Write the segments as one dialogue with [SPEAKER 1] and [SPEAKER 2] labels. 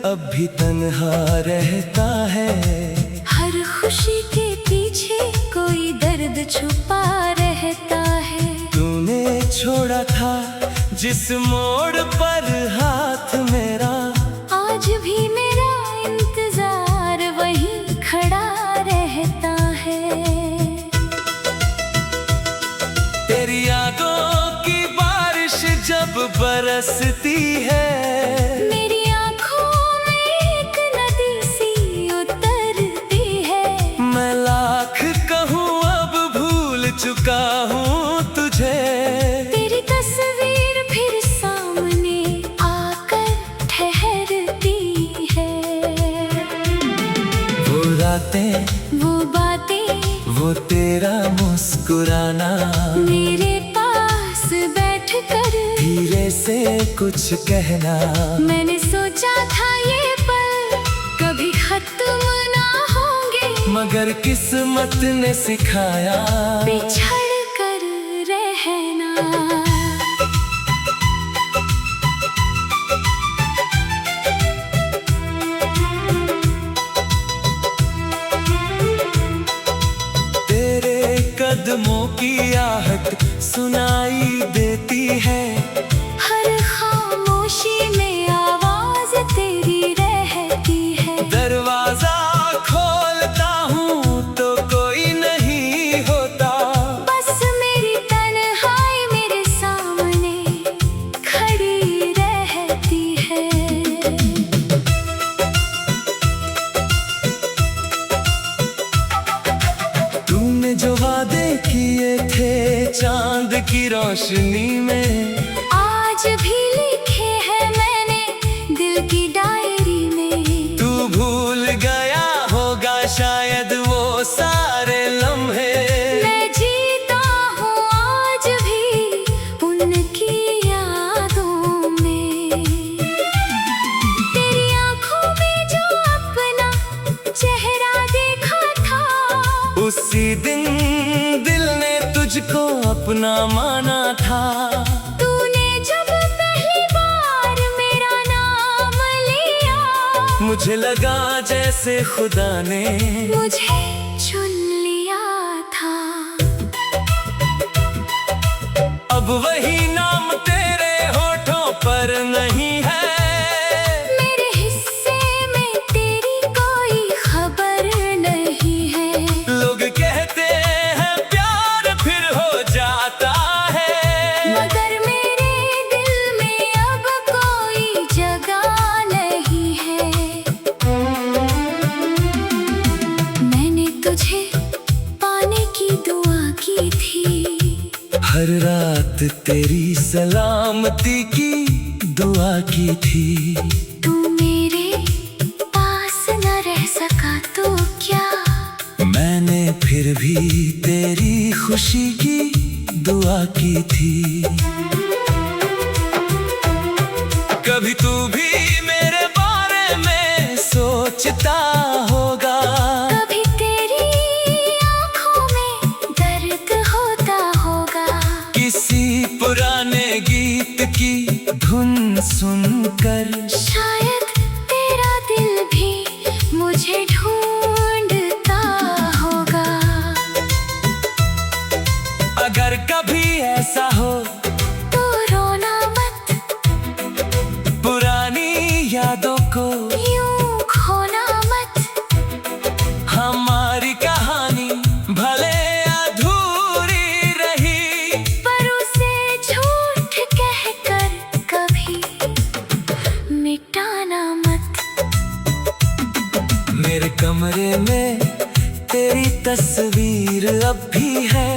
[SPEAKER 1] अब भी तन्हा रहता है।
[SPEAKER 2] हर खुशी के पीछे कोई दर्द छुपा रहता है।
[SPEAKER 1] तूने छोड़ा था जिस मोड़ पर हाथ मेरा,
[SPEAKER 2] आज भी मेरा इंतजार वहीं खड़ा रहता है।
[SPEAKER 1] तेरी यादों की बारिश जब बरसती है,
[SPEAKER 2] मेरी आंखों में एक नदी सी उतरती है।
[SPEAKER 1] मैं लाख कहूँ अब भूल चुका हूँ तुझे।
[SPEAKER 2] तेरी तस्वीर फिर सामने आकर ठहरती है।
[SPEAKER 1] वो रातें,
[SPEAKER 2] वो बातें,
[SPEAKER 1] वो तेरा मुस्कुराना,
[SPEAKER 2] मेरे पास बैठकर
[SPEAKER 1] धीरे से कुछ कहना।
[SPEAKER 2] मैंने सोचा था ये पल कभी खत्म ना होंगे,
[SPEAKER 1] मगर किस्मत ने सिखाया
[SPEAKER 2] बिछड़ कर रहना।
[SPEAKER 1] तेरे कदमों की आहट सुनाई देती है।
[SPEAKER 2] हर खामोशी में आवाज तेरी रहती है।
[SPEAKER 1] दरवाजा खोलता हूँ तो कोई नहीं होता,
[SPEAKER 2] बस मेरी तन्हाई मेरे सामने खड़ी रहती है।
[SPEAKER 1] तूने जो वादे किए थे चांद की रोशनी में,
[SPEAKER 2] आज भी लिखे हैं मैंने दिल की डायरी में।
[SPEAKER 1] तू भूल गया होगा शायद वो सारे लम्हे।
[SPEAKER 2] मैं जीता हूँ आज भी उनकी यादों में। तेरी आंखों में जो अपना चेहरा देखा था,
[SPEAKER 1] उसी दिन दिल ने तुझको अपना माना था।
[SPEAKER 2] तूने जब पहली बार मेरा नाम लिया,
[SPEAKER 1] मुझे लगा जैसे खुदा ने
[SPEAKER 2] मुझे चुन लिया था।
[SPEAKER 1] अब वही नाम तेरे होठों पर नहीं है।
[SPEAKER 2] मेरे हिस्से में तेरी कोई खबर नहीं है।
[SPEAKER 1] लोग कहते हैं प्यार फिर हो जाता है,
[SPEAKER 2] मगर मेरे दिल में अब कोई जगह नहीं है। मैंने तुझे पाने की दुआ की थी,
[SPEAKER 1] हर रात तेरी सलामती की दुआ की थी।
[SPEAKER 2] तू मेरे पास न रह सका तो क्या,
[SPEAKER 1] मैंने फिर भी तेरी खुशी की दुआ की थी। कभी तू भी मेरे बारे में सोचता होगा,
[SPEAKER 2] कभी तेरी आंखों में दर्द होता होगा।
[SPEAKER 1] किसी पुराने गीत की धुन सुनकर
[SPEAKER 2] शायद तेरा दिल भी मुझे ढूंढता होगा।
[SPEAKER 1] अगर कभी ऐसा हो
[SPEAKER 2] तो रोना मत,
[SPEAKER 1] पुरानी यादों को
[SPEAKER 2] यूं खोना मत।
[SPEAKER 1] हमारी कहानी भले अधूरी रही,
[SPEAKER 2] पर उसे झूठ कहकर कभी मिटाना मत।
[SPEAKER 1] मेरे कमरे में तेरी तस्वीर अब भी है।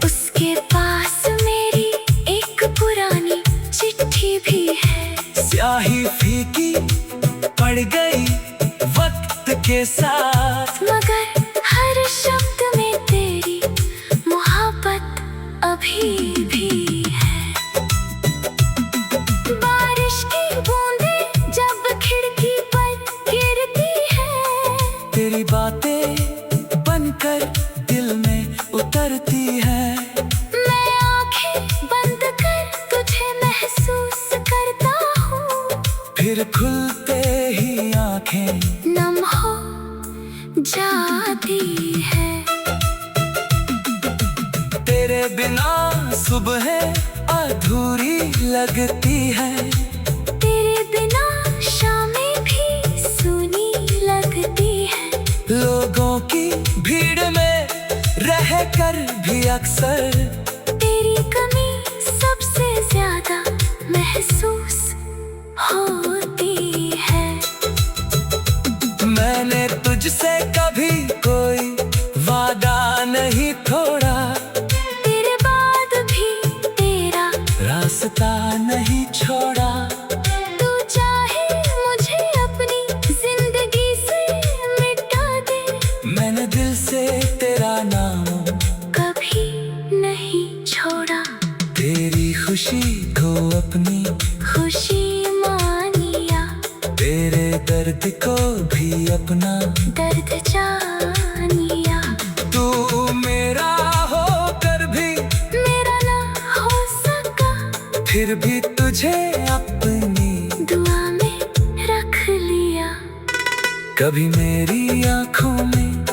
[SPEAKER 2] उसके पास मेरी एक पुरानी चिट्ठी भी है।
[SPEAKER 1] स्याही फीकी पड़ गई वक्त के साथ,
[SPEAKER 2] मगर हर शब्द में तेरी मोहब्बत अभी भी है। बारिश की बूंदें जब खिड़की पर गिरती है,
[SPEAKER 1] तेरी बातें बनकर दिल में उतरती है।
[SPEAKER 2] मैं आंखें बंद कर तुझे महसूस करता हूँ,
[SPEAKER 1] फिर खुलते ही आंखें
[SPEAKER 2] नम हो जाती है।
[SPEAKER 1] तेरे बिना सुबह अधूरी लगती है।
[SPEAKER 2] तेरे बिना शामें भी सूनी लगती है।
[SPEAKER 1] लोगों की भीड़ में रहकर भी अक्सर
[SPEAKER 2] तेरी कमी सबसे ज्यादा महसूस होती है।
[SPEAKER 1] मैंने तुझसे कभी कोई वादा नहीं तोड़ा।
[SPEAKER 2] तेरे बाद भी तेरा
[SPEAKER 1] रास्ता नहीं छोड़ा।
[SPEAKER 2] तू चाहे मुझे अपनी जिंदगी से मिटा दे,
[SPEAKER 1] मैंने दिल से तेरा नाम
[SPEAKER 2] कभी नहीं छोड़ा।
[SPEAKER 1] तेरी खुशी को अपनी
[SPEAKER 2] खुशी मानिया,
[SPEAKER 1] तेरे दर्द को भी अपना
[SPEAKER 2] दर्द जानिया।
[SPEAKER 1] तू मेरा होकर भी
[SPEAKER 2] मेरा ना हो सका,
[SPEAKER 1] फिर भी तुझे अपनी
[SPEAKER 2] दुआ में रख लिया।
[SPEAKER 1] कभी मेरी आंखों में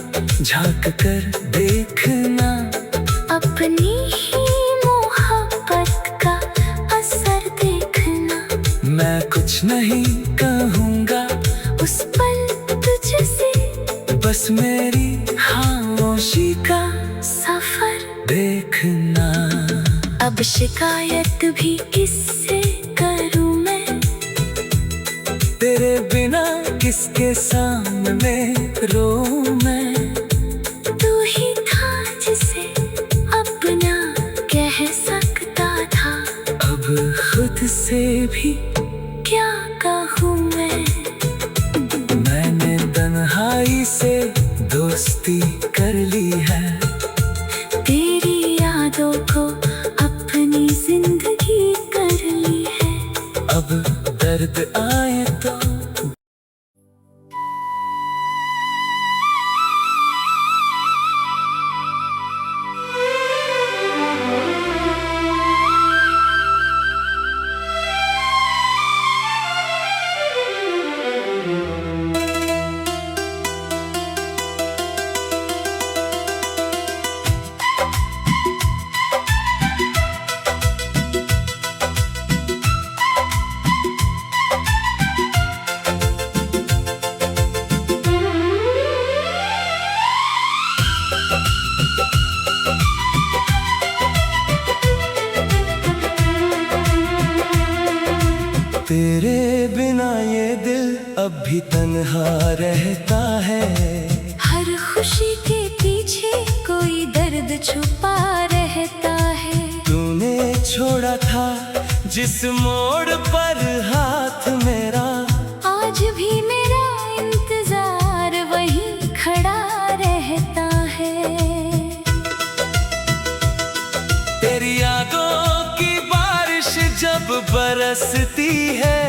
[SPEAKER 1] झांक कर देखना।
[SPEAKER 2] अपनी ही मोहब्बत का असर देखना।
[SPEAKER 1] मैं कुछ नहीं कहूँगा
[SPEAKER 2] उस पल तुझसे,
[SPEAKER 1] बस मेरी खामोशी का
[SPEAKER 2] सफर
[SPEAKER 1] देखना।
[SPEAKER 2] अब शिकायत भी किससे करूं मैं,
[SPEAKER 1] तेरे बिना किसके सामने रो मैं।
[SPEAKER 2] तू ही था जिसे अपना कह सकता था,
[SPEAKER 1] अब खुद से भी
[SPEAKER 2] क्या कहूँ मैं।
[SPEAKER 1] मैंने तन्हाई से दोस्ती कर ली है।
[SPEAKER 2] तेरी यादों को अपनी जिंदगी कर ली है।
[SPEAKER 1] अब दर्द आए तो तेरे बिना ये दिल अब भी तन्हा रहता है।
[SPEAKER 2] हर खुशी के पीछे कोई दर्द छुपा रहता है।
[SPEAKER 1] तूने छोड़ा था जिस मोड़ पर हाथ मेरा,
[SPEAKER 2] आज भी मेरा इंतजार वहीं खड़ा रहता है।
[SPEAKER 1] तेरी यादों की बारिश जब बरसती है,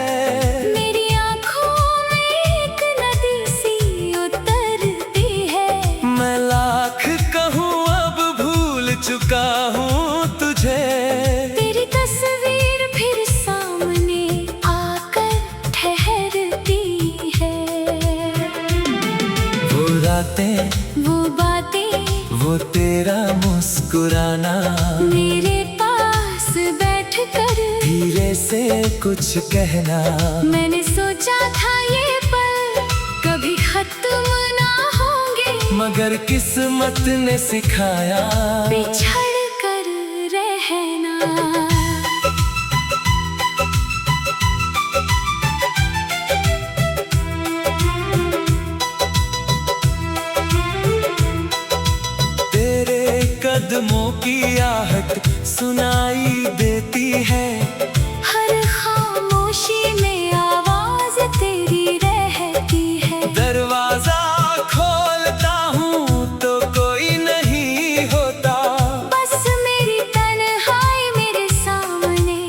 [SPEAKER 2] मेरी आँखों में एक नदी सी उतरती है।
[SPEAKER 1] मैं लाख कहूँ अब भूल चुका हूँ तुझे।
[SPEAKER 2] तेरी तस्वीर फिर सामने आकर ठहरती है।
[SPEAKER 1] वो रातें,
[SPEAKER 2] वो बातें,
[SPEAKER 1] वो तेरा मुस्कुराना,
[SPEAKER 2] मेरे पास बैठ कर
[SPEAKER 1] धीरे से कुछ कहना।
[SPEAKER 2] मैंने सोचा था ये पल कभी खत्म ना होंगे,
[SPEAKER 1] मगर किस्मत ने सिखाया
[SPEAKER 2] बिछड़ कर रहना।
[SPEAKER 1] तेरे कदमों की आहट सुनाई देती है।
[SPEAKER 2] हर खामोशी में आवाज तेरी रहती है।
[SPEAKER 1] दरवाजा खोलता हूँ तो कोई नहीं होता,
[SPEAKER 2] बस मेरी तन्हाई मेरे सामने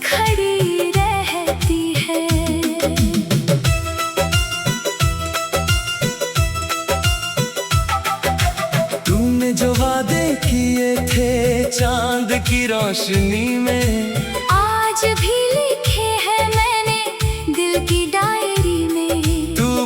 [SPEAKER 2] खड़ी रहती है।
[SPEAKER 1] तूने जो वादे किए थे चांद की रोशनी में,
[SPEAKER 2] आज भी लिखे हैं मैंने दिल की डायरी में।
[SPEAKER 1] तू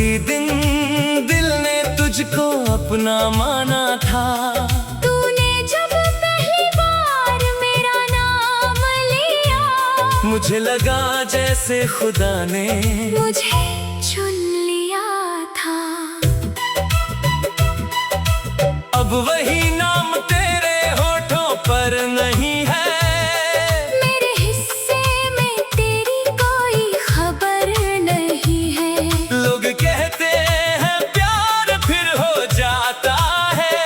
[SPEAKER 1] उसी दिन दिल ने तुझको अपना माना था।
[SPEAKER 2] तूने जब पहली बार मेरा नाम लिया,
[SPEAKER 1] मुझे लगा जैसे खुदा ने
[SPEAKER 2] मुझे चुन लिया था।
[SPEAKER 1] अब वही नाम तेरे होठों पर नहीं है।
[SPEAKER 2] मेरे हिस्से में तेरी कोई खबर नहीं है।
[SPEAKER 1] लोग कहते हैं प्यार फिर हो जाता है,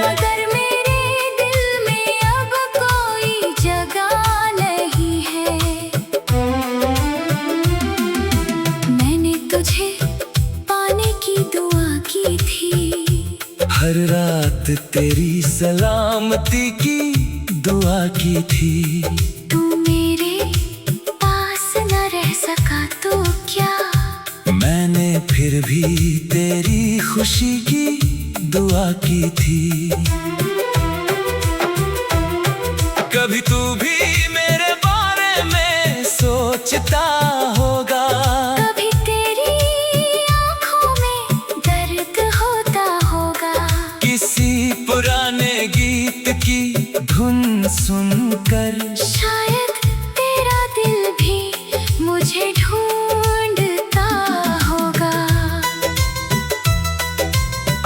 [SPEAKER 2] मगर मेरे दिल में अब कोई जगह नहीं है। मैंने तुझे पाने की दुआ की थी,
[SPEAKER 1] हर रात तेरी सलामती की दुआ की थी।
[SPEAKER 2] तू मेरे पास न रह सका तो क्या,
[SPEAKER 1] मैंने फिर भी तेरी खुशी की दुआ की थी। कभी तू भी मेरे बारे में सोचता होगा,
[SPEAKER 2] कभी तेरी आँखों में दर्द होता होगा।
[SPEAKER 1] किसी पुराने गीत की धुन सुनकर
[SPEAKER 2] शायद तेरा दिल भी मुझे ढूंढता होगा।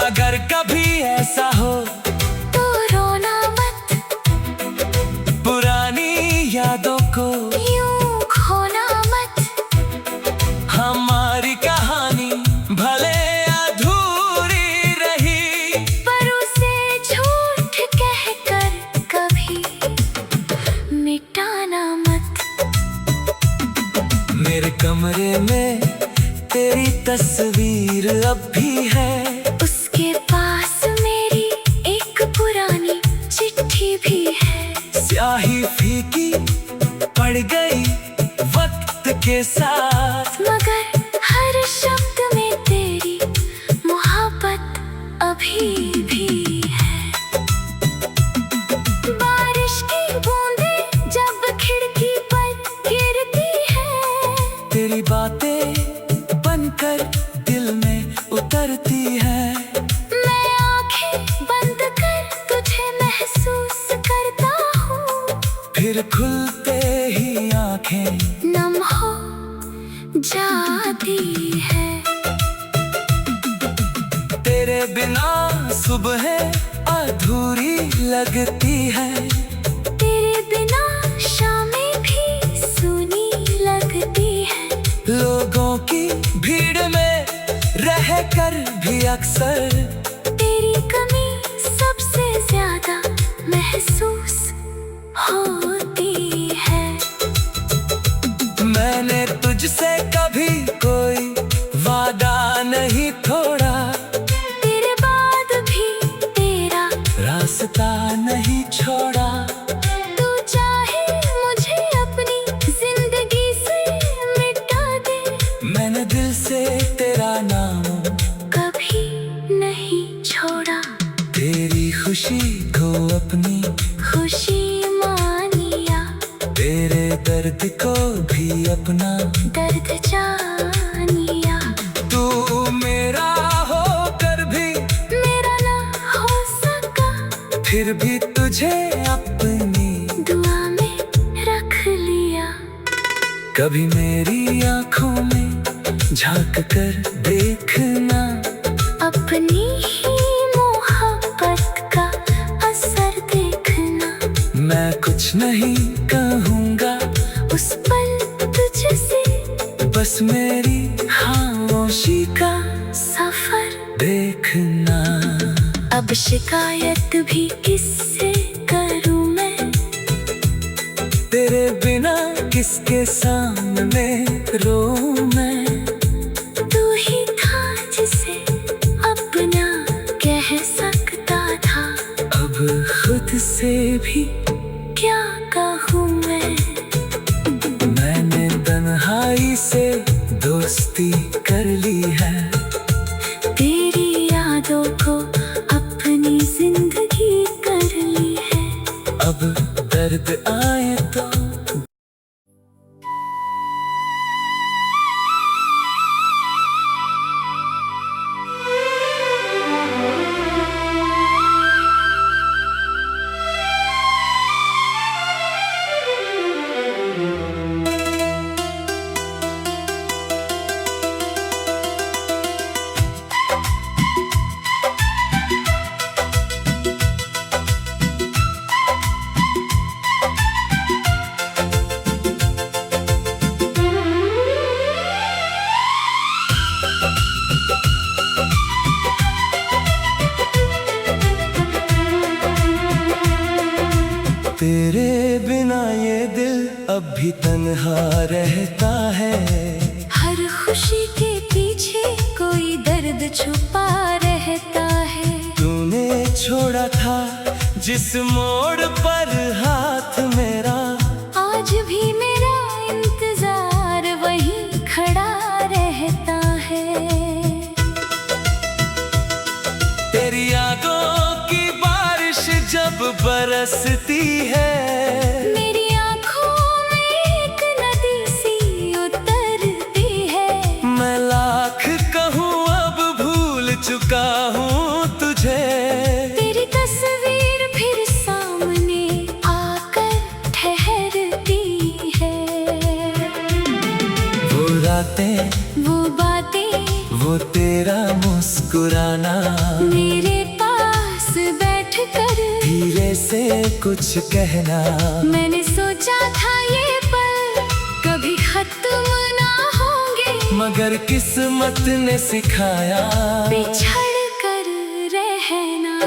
[SPEAKER 1] अगर कभी ऐसा हो
[SPEAKER 2] तो रोना मत,
[SPEAKER 1] पुरानी यादों को
[SPEAKER 2] यूं खोना मत।
[SPEAKER 1] हमारी कहानी भले अधूरी रही,
[SPEAKER 2] पर उसे झूठ कहकर कभी मिटाना मत।
[SPEAKER 1] मेरे कमरे में तेरी तस्वीर अब भी है,
[SPEAKER 2] उसके पास मेरी एक पुरानी चिट्ठी भी है।
[SPEAKER 1] स्याही फीकी पड़ गई वक्त के साथ,
[SPEAKER 2] मगर हर शब्द में तेरी मोहब्बत अभी भी है। बारिश की बूंदें जब खिड़की पर गिरती है,
[SPEAKER 1] तेरी बातें बनकर दिल में उतरती है।
[SPEAKER 2] मैं आंखें बंद कर तुझे महसूस करता हूँ,
[SPEAKER 1] फिर खुलते ही आंखें
[SPEAKER 2] नम हो जाती है।
[SPEAKER 1] तेरे बिना सुबह अधूरी लगती है,
[SPEAKER 2] तेरे बिना शामें भी सूनी लगती है।
[SPEAKER 1] लोगों की भीड़ में रहकर भी अक्सर
[SPEAKER 2] तेरी कमी सबसे ज्यादा महसूस होती है।
[SPEAKER 1] मैंने तुझसे कभी कोई वादा नहीं तोड़ा,
[SPEAKER 2] तेरे बाद भी तेरा
[SPEAKER 1] रास्ता नहीं छोड़ा।
[SPEAKER 2] तू चाहे मुझे अपनी जिंदगी से मिटा दे,
[SPEAKER 1] मैंने दिल से तेरा नाम
[SPEAKER 2] कभी नहीं छोड़ा।
[SPEAKER 1] तेरी खुशी को अपनी
[SPEAKER 2] खुशी मानिया,
[SPEAKER 1] तेरे दर्द को भी अपना
[SPEAKER 2] दर्द जानिया।
[SPEAKER 1] तू मेरा होकर भी
[SPEAKER 2] मेरा ना हो सका,
[SPEAKER 1] फिर भी तुझे अपनी
[SPEAKER 2] दुआ में रख लिया।
[SPEAKER 1] कभी मेरी आंखों में झांक कर देखना,
[SPEAKER 2] अपनी ही मोहब्बत का असर देखना।
[SPEAKER 1] मैं कुछ नहीं कहूँगा
[SPEAKER 2] उस पल तुझसे,
[SPEAKER 1] बस मेरी खामोशी का
[SPEAKER 2] सफर
[SPEAKER 1] देखना।
[SPEAKER 2] अब शिकायत भी किससे करूं मैं,
[SPEAKER 1] तेरे बिना किसके सामने रोऊं मैं।
[SPEAKER 2] तू ही था जिसे अपना कह सकता था,
[SPEAKER 1] अब खुद से भी
[SPEAKER 2] क्या कहूँ मैं।
[SPEAKER 1] मैंने तन्हाई से दोस्ती कर ली है,
[SPEAKER 2] तेरी यादों को अपनी जिंदगी कर ली है।
[SPEAKER 1] अब दर्द आए तो तन्हा रहता है।
[SPEAKER 2] हर खुशी के पीछे कोई दर्द छुपा रहता है।
[SPEAKER 1] तूने छोड़ा था जिस मोड़ पर हाथ मेरा,
[SPEAKER 2] आज भी मेरा इंतजार वहीं खड़ा रहता है।
[SPEAKER 1] तेरी यादों की बारिश जब बरसती है,
[SPEAKER 2] मेरी आंखों में एक नदी सी उतरती है।
[SPEAKER 1] मैं लाख कहूँ अब भूल चुका हूँ तुझे।
[SPEAKER 2] तेरी तस्वीर फिर सामने आकर ठहरती है।
[SPEAKER 1] वो रातें,
[SPEAKER 2] वो बातें,
[SPEAKER 1] वो तेरा मुस्कुराना,
[SPEAKER 2] मेरे पास बैठकर
[SPEAKER 1] धीरे से कुछ कहना।
[SPEAKER 2] मैंने सोचा था ये पल कभी खत्म ना होंगे,
[SPEAKER 1] मगर किस्मत ने सिखाया
[SPEAKER 2] बिछड़ कर रहना।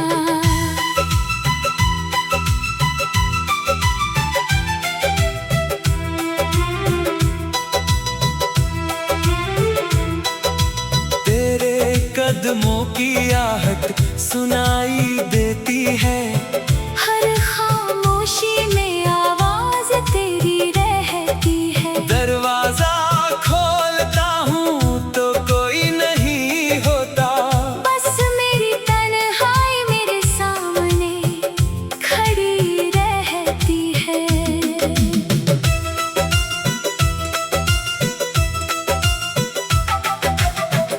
[SPEAKER 1] तेरे कदमों की आहट सुनाई देती है।
[SPEAKER 2] हर खामोशी में आवाज तेरी रहती है।
[SPEAKER 1] दरवाजा खोलता हूँ तो कोई नहीं होता,
[SPEAKER 2] बस मेरी तन्हाई मेरे सामने खड़ी रहती है।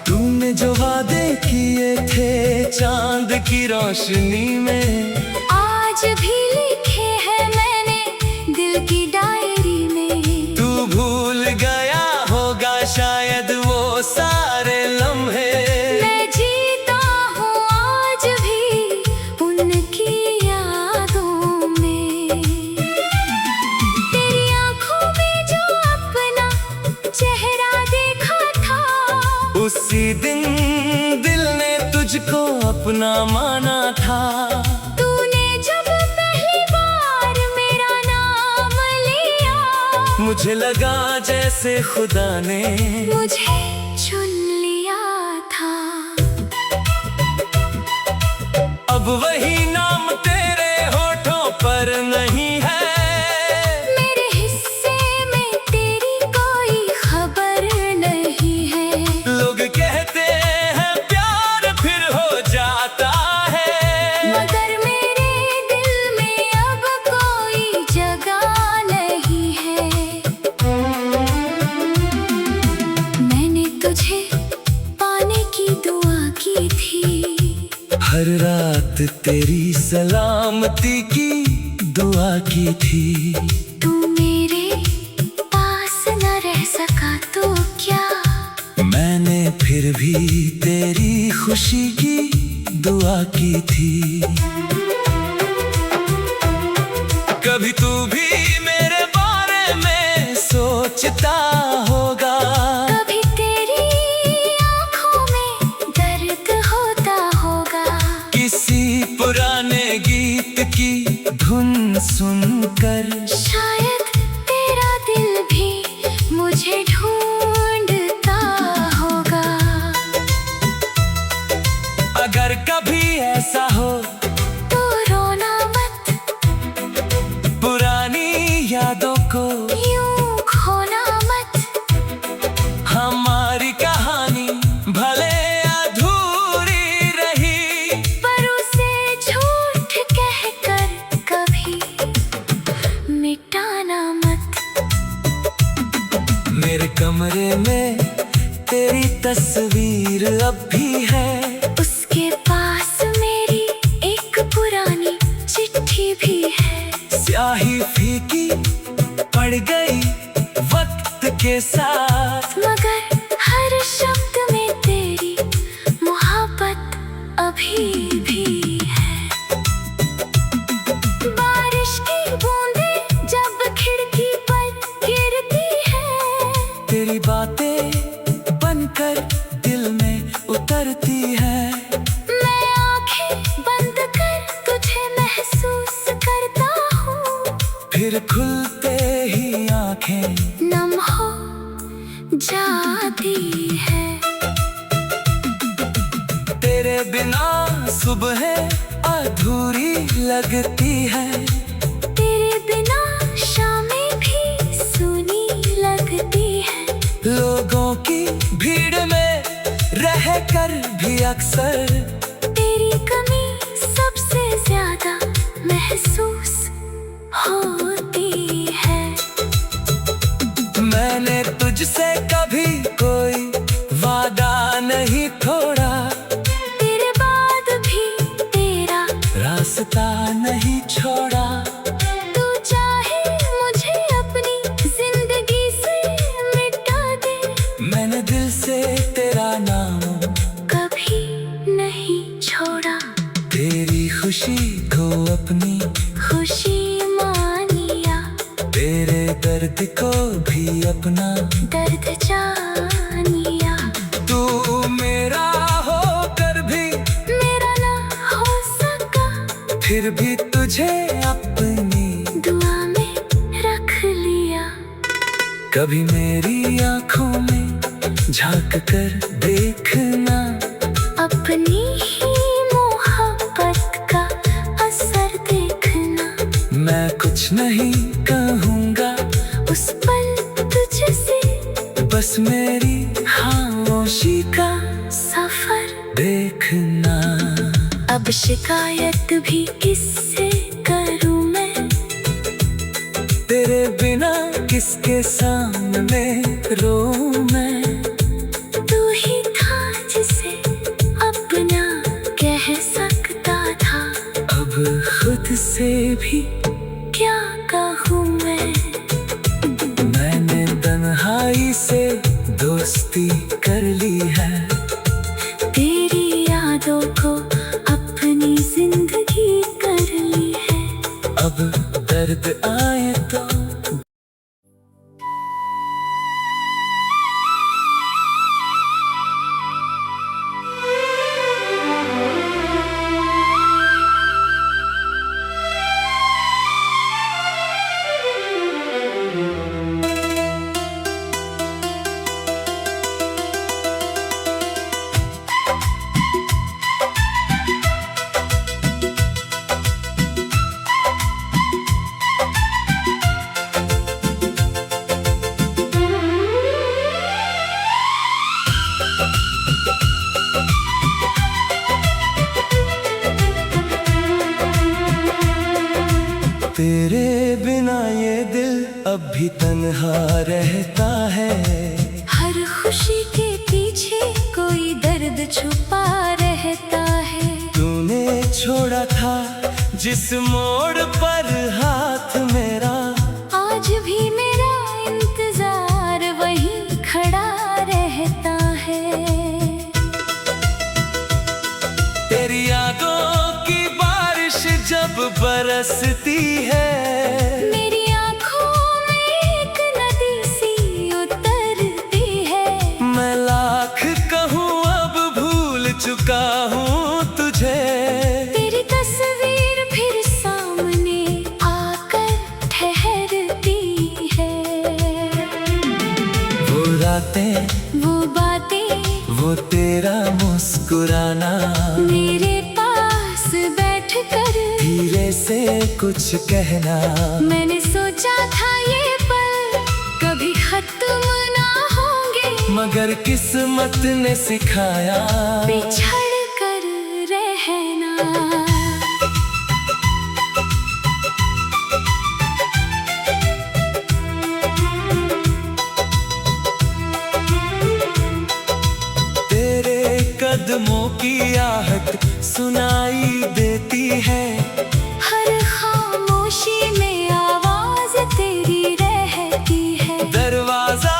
[SPEAKER 1] तूने जो वादे किए थे चांद की रोशनी में,
[SPEAKER 2] आज भी लिखे हैं मैंने दिल की डायरी में।
[SPEAKER 1] तू भूल गया होगा शायद वो सारे लम्हे।
[SPEAKER 2] मैं जीता हूँ आज भी उनकी यादों में। तेरी आंखों में जो अपना चेहरा देखा था,
[SPEAKER 1] उसी दिन दिल ने तुझको अपना माना था।
[SPEAKER 2] तूने जब पहली बार मेरा नाम लिया,
[SPEAKER 1] मुझे लगा जैसे खुदा ने
[SPEAKER 2] मुझे चुन लिया था।
[SPEAKER 1] अब वही नाम तेरे होठों पर नहीं है।
[SPEAKER 2] मेरे हिस्से में तेरी कोई खबर नहीं है।
[SPEAKER 1] लोग कहते हैं प्यार फिर हो जाता है,
[SPEAKER 2] मगर मेरे दिल में अब कोई जगह नहीं है। मैंने तुझे पाने की दुआ की थी,
[SPEAKER 1] हर रात तेरी सलामती की दुआ की थी।
[SPEAKER 2] तू मेरे पास न रह सका तो क्या,
[SPEAKER 1] मैंने फिर भी तेरी खुशी की दुआ की थी। कभी तू भी मेरे बारे में सोचता होगा,
[SPEAKER 2] कभी तेरी आंखों में दर्द होता होगा।
[SPEAKER 1] किसी पुराने गीत की धुन सुनकर
[SPEAKER 2] शायद तेरा दिल भी मुझे ढूंढता होगा।
[SPEAKER 1] अगर कभी ऐसा हो
[SPEAKER 2] तो रोना मत,
[SPEAKER 1] पुरानी यादों को
[SPEAKER 2] यूं खोना मत।
[SPEAKER 1] हमारी कहानी भले अधूरी रही,
[SPEAKER 2] पर उसे झूठ कहकर कभी मिटाना मत।
[SPEAKER 1] मेरे कमरे में तेरी तस्वीर अब भी है।
[SPEAKER 2] उसके पास मेरी एक पुरानी चिट्ठी भी है।
[SPEAKER 1] स्याही फीकी पड़ गई वक्त के साथ,
[SPEAKER 2] मगर हर शब्द में तेरी मोहब्बत अभी भी है। बारिश की बूंदें जब खिड़की पर गिरती है,
[SPEAKER 1] तेरी बातें बनकर दिल में उतरती है।
[SPEAKER 2] मैं आंखें बंद कर तुझे महसूस करता हूँ,
[SPEAKER 1] फिर खुलते ही आंखें
[SPEAKER 2] जाती है।
[SPEAKER 1] तेरे बिना सुबह अधूरी लगती है।
[SPEAKER 2] तेरे बिना शामें भी सूनी लगती है।
[SPEAKER 1] लोगों की भीड़ में रहकर भी अक्सर
[SPEAKER 2] तेरी कमी सबसे ज्यादा महसूस होती है।
[SPEAKER 1] मैंने तुझसे कभी कोई वादा नहीं तोड़ा।
[SPEAKER 2] तेरे बाद भी तेरा
[SPEAKER 1] रास्ता नहीं छोड़ा।
[SPEAKER 2] तू चाहे मुझे अपनी जिंदगी से मिटा दे,
[SPEAKER 1] मैंने दिल से तेरा नाम
[SPEAKER 2] कभी नहीं छोड़ा।
[SPEAKER 1] तेरी खुशी को अपनी
[SPEAKER 2] खुशी मानिया,
[SPEAKER 1] तेरे दर्द को भी अपना
[SPEAKER 2] दर्द जानिया।
[SPEAKER 1] तू मेरा होकर भी
[SPEAKER 2] मेरा ना हो सका,
[SPEAKER 1] फिर भी तुझे अपनी
[SPEAKER 2] दुआ में रख लिया।
[SPEAKER 1] कभी मेरी आंखों में झांक कर देखना।
[SPEAKER 2] अपनी ही मोहब्बत का असर देखना।
[SPEAKER 1] मैं कुछ नहीं कहूँगा
[SPEAKER 2] उस पल तुझसे,
[SPEAKER 1] बस मेरी खामोशी का
[SPEAKER 2] सफर
[SPEAKER 1] देखना।
[SPEAKER 2] अब शिकायत भी किससे करूं मैं,
[SPEAKER 1] तेरे बिना किसके सामने रो मैं।
[SPEAKER 2] तू ही था जिसे अपना कह सकता था,
[SPEAKER 1] अब खुद से भी
[SPEAKER 2] क्या कहूँ मैं।
[SPEAKER 1] मैंने तन्हाई से दोस्ती कर ली है।
[SPEAKER 2] तेरी यादों को अपनी जिंदगी कर ली है।
[SPEAKER 1] अब दर्द आए तो तेरे बिना ये दिल अब भी तन्हा रहता है।
[SPEAKER 2] हर खुशी के पीछे कोई दर्द छुपा रहता है।
[SPEAKER 1] तूने छोड़ा था जिस मोड़ पर हाथ मेरा,
[SPEAKER 2] आज भी मेरा इंतजार वहीं खड़ा रहता है।
[SPEAKER 1] तेरी यादों की बारिश जब बरसती है,
[SPEAKER 2] मेरी आँखों में एक नदी सी उतरती है।
[SPEAKER 1] मैं लाख कहूँ अब भूल चुका हूँ तुझे।
[SPEAKER 2] तेरी तस्वीर फिर सामने आकर ठहरती है।
[SPEAKER 1] वो रातें,
[SPEAKER 2] वो बातें,
[SPEAKER 1] वो तेरा मुस्कुराना,
[SPEAKER 2] मेरे पास बैठकर
[SPEAKER 1] धीरे से कुछ कहना।
[SPEAKER 2] मैंने सोचा था ये पल कभी खत्म ना होंगे,
[SPEAKER 1] मगर किस्मत ने सिखाया
[SPEAKER 2] बिछड़ कर रहना।
[SPEAKER 1] तेरे कदमों की आहट सुनाई देती है।
[SPEAKER 2] हर खामोशी में आवाज तेरी रहती है।
[SPEAKER 1] दरवाजा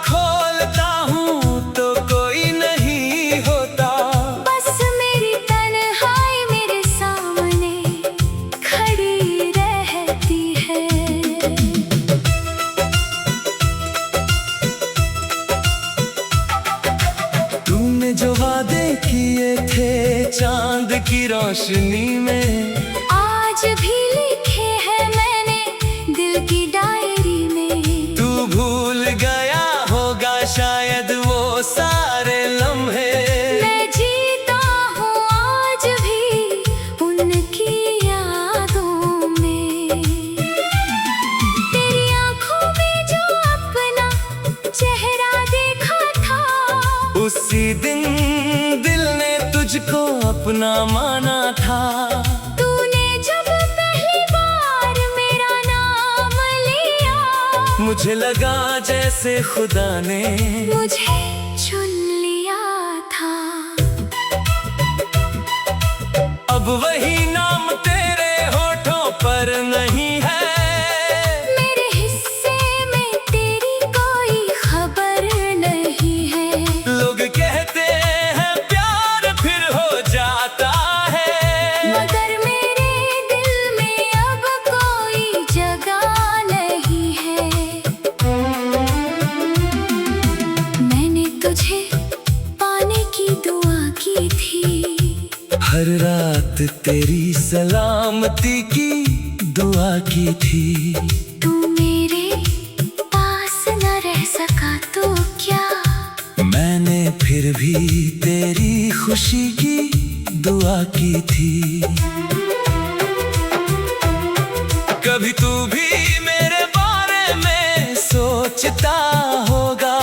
[SPEAKER 1] खोलता हूँ तो कोई नहीं होता,
[SPEAKER 2] बस मेरी तन्हाई मेरे सामने खड़ी रहती है।
[SPEAKER 1] तूने जो वादे किए थे चांद की रोशनी में,
[SPEAKER 2] आज भी लिखे हैं मैंने दिल की डायरी में।
[SPEAKER 1] तू भूल गया होगा शायद उसी दिन दिल ने तुझको अपना माना था।
[SPEAKER 2] तूने जब पहली बार मेरा नाम लिया,
[SPEAKER 1] मुझे लगा जैसे खुदा ने
[SPEAKER 2] मुझे चुन लिया था।
[SPEAKER 1] अब वही नाम तेरे होठों पर नहीं है,
[SPEAKER 2] मेरे हिस्से में तेरी कोई खबर नहीं है।
[SPEAKER 1] लोग कहते हैं प्यार फिर हो जाता है,
[SPEAKER 2] मगर मेरे दिल में अब कोई जगह नहीं है। मैंने तुझे पाने की दुआ की थी,
[SPEAKER 1] हर रात तेरी सलामती की दुआ की थी।
[SPEAKER 2] तू मेरे पास न रह सका तो क्या,
[SPEAKER 1] मैंने फिर भी तेरी खुशी की दुआ की थी। कभी तू भी मेरे बारे में सोचता होगा,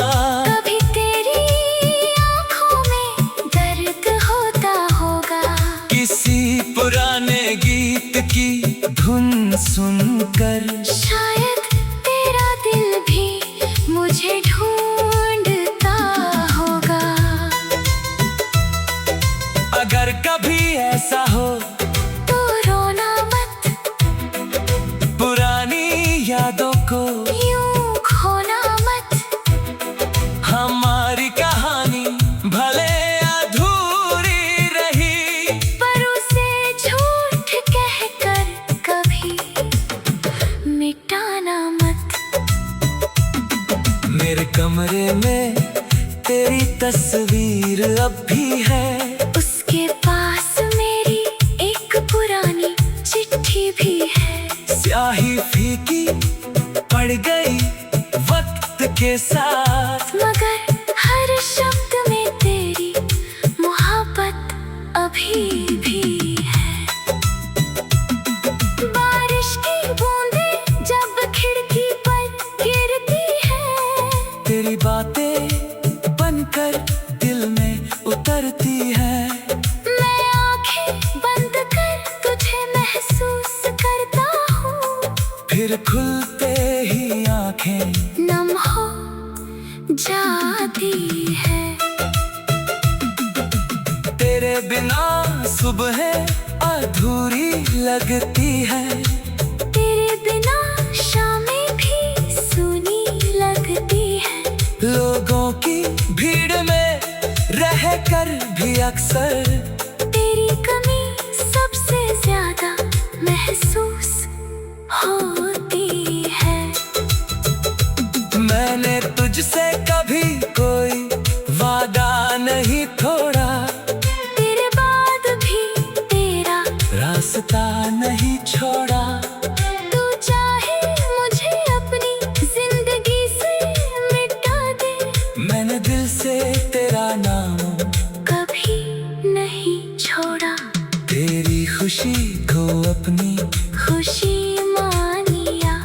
[SPEAKER 2] कभी तेरी आंखों में दर्द होता होगा।
[SPEAKER 1] किसी पुराने गीत की धुन सुनकर
[SPEAKER 2] शायद तेरा दिल भी मुझे ढूंढता होगा।
[SPEAKER 1] अगर कभी ऐसा हो
[SPEAKER 2] तो रोना मत,
[SPEAKER 1] पुरानी यादों को
[SPEAKER 2] यूं खोना मत।
[SPEAKER 1] हमारी कहानी भले अधूरी रही,
[SPEAKER 2] पर उसे झूठ कहकर कभी मिटाना मत।
[SPEAKER 1] मेरे कमरे में तेरी तस्वीर अब भी है,
[SPEAKER 2] उसके पास मेरी एक पुरानी चिट्ठी भी है।
[SPEAKER 1] स्याही फीकी पड़ गई वक्त के साथ,
[SPEAKER 2] मगर हर शब्द में तेरी मोहब्बत अभी भी है। बारिश की बूंदें जब खिड़की पर गिरती है,
[SPEAKER 1] तेरी बातें बनकर दिल में उतरती है।
[SPEAKER 2] मैं आंखें बंद कर तुझे महसूस करता हूँ,
[SPEAKER 1] फिर खुलते ही आंखें
[SPEAKER 2] नम हो जाती है।
[SPEAKER 1] तेरे बिना सुबह अधूरी लगती है,
[SPEAKER 2] तेरे बिना शामें भी सूनी लगती है।
[SPEAKER 1] लोगों की भीड़ में रहकर भी अक्सर
[SPEAKER 2] तेरी कमी सबसे ज्यादा महसूस होती है।
[SPEAKER 1] मैंने तुझसे कभी कोई वादा नहीं तोड़ा,
[SPEAKER 2] तेरे बाद भी तेरा
[SPEAKER 1] रास्ता नहीं छोड़ा।
[SPEAKER 2] तू चाहे मुझे अपनी जिंदगी से मिटा दे,
[SPEAKER 1] मैंने दिल से तेरा नाम
[SPEAKER 2] कभी नहीं छोड़ा।
[SPEAKER 1] तेरी खुशी को अपनी
[SPEAKER 2] खुशी मानिया,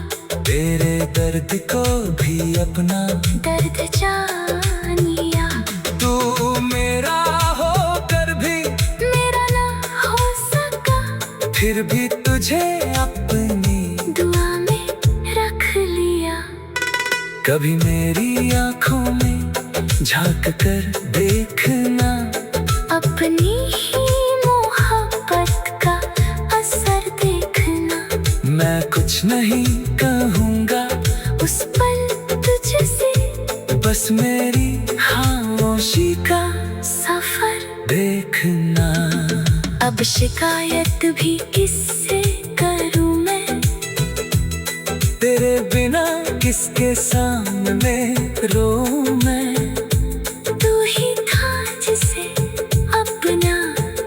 [SPEAKER 1] तेरे दर्द को भी अपना
[SPEAKER 2] दर्द जानिया।
[SPEAKER 1] तू मेरा होकर भी
[SPEAKER 2] मेरा ना हो सका,
[SPEAKER 1] फिर भी तुझे अपनी
[SPEAKER 2] दुआ में रख लिया।
[SPEAKER 1] कभी मेरी आंखों में झांक कर देखना,
[SPEAKER 2] अपनी ही मोहब्बत का असर देखना।
[SPEAKER 1] मैं कुछ नहीं कहूँगा
[SPEAKER 2] उस पल तुझसे,
[SPEAKER 1] बस मेरी खामोशी का
[SPEAKER 2] सफर
[SPEAKER 1] देखना।
[SPEAKER 2] अब शिकायत भी किससे करूं मैं,
[SPEAKER 1] तेरे बिना किसके सामने रो मैं।
[SPEAKER 2] तू ही था जिसे अपना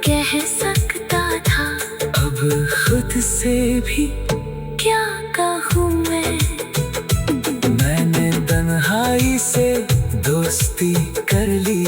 [SPEAKER 2] कह सकता था,
[SPEAKER 1] अब खुद से भी
[SPEAKER 2] क्या कहूँ मैं।
[SPEAKER 1] मैंने तन्हाई से दोस्ती कर ली